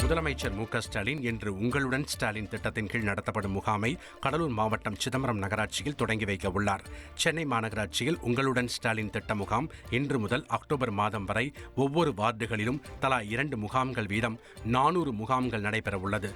முதலமைச்சர் மு.க.ஸ்டாலின் இன்று உங்களுடன் ஸ்டாலின் திட்டத்தின் கீழ் நடத்தப்படும் முகாமை கடலூர் மாவட்டம் சிதம்பரம் நகராட்சியில் தொடங்கி வைக்க உள்ளார். சென்னை மாநகராட்சியில் உங்களுடன் ஸ்டாலின் திட்ட முகாம் இன்று முதல் அக்டோபர் மாதம் வரை ஒவ்வொரு வார்டுகளிலும் தலா 2 முகாம்கள் வீதம் 400 முகாம்கள் நடைபெற உள்ளது.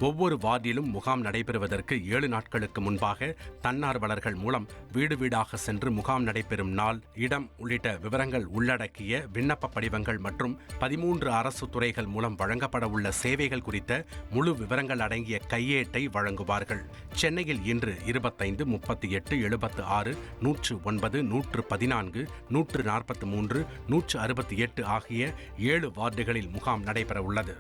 ஒவ்வொரு வார்டிலும் முகாம் நடைபெறுவதற்கு 7 நாட்களுக்கு முன்பாக தன்னார்வலர்கள் மூலம் வீடு வீடாக சென்று முகாம் நடைபெறும் நாள், இடம் உள்ளிட்ட விவரங்கள் உள்ளடக்கிய விண்ணப்ப படிவங்கள் மற்றும் 13 அரசு துறைகள் மூலம் வழங்கப்பட உள்ள சேவைகள் குறித்த முழு விவரங்கள் அடங்கிய கையேட்டை வழங்குவார்கள். சென்னையில் இன்று 25, 38, 76, 109, 114, 143, 168 ஆகிய 7 வார்டுகளில் முகாம் நடைபெற உள்ளது.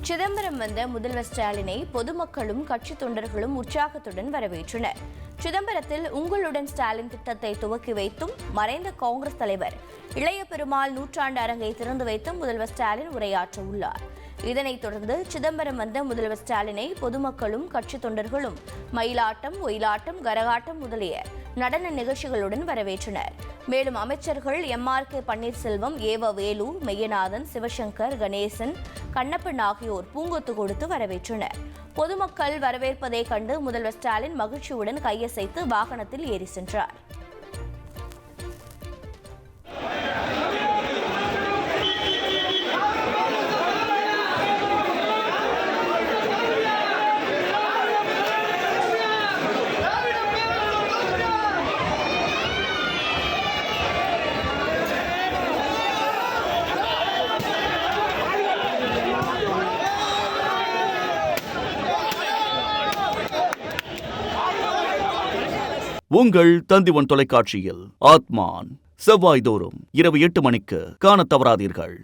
சிதம்பரம் வந்த முதல்வர் ஸ்டாலினை பொதுமக்களும் கட்சி தொண்டர்களும் உற்சாகத்துடன் வரவேற்றனர். சிதம்பரத்தில் உங்களுடன் ஸ்டாலின் திட்டத்தை துவக்கி வைத்தும் மறைந்த காங்கிரஸ் தலைவர் இளைய பெருமாள் நூற்றாண்டு அரங்கை திறந்து வைத்தும் முதல்வர் ஸ்டாலின் உரையாற்ற உள்ளார். இதனைத் தொடர்ந்து சிதம்பரம் வந்த முதல்வர் ஸ்டாலினை பொதுமக்களும் கட்சி தொண்டர்களும் மயிலாட்டம், ஒயிலாட்டம், கரகாட்டம் முதலிய நடன நிகழ்ச்சிகளுடன் வரவேற்றனர். மேலும் அமைச்சர்கள் எம்.ஆர்.கே. பன்னீர்செல்வம், ஏவ வேலு, மெய்யநாதன், சிவசங்கர், கணேசன், கண்ணப்பன் ஆகியோர் பூங்கொத்து கொடுத்து வரவேற்றனர். பொதுமக்கள் வரவேற்பதை கண்டு முதல்வர் ஸ்டாலின் மகிழ்ச்சியுடன் கையசைத்து வாகனத்தில் ஏறி சென்றார். உங்கள் தந்திவன் தொலைக்காட்சியில் ஆத்மான் செவ்வாய்தோறும் இரவு 8 மணிக்கு காணத் தவறாதீர்கள்.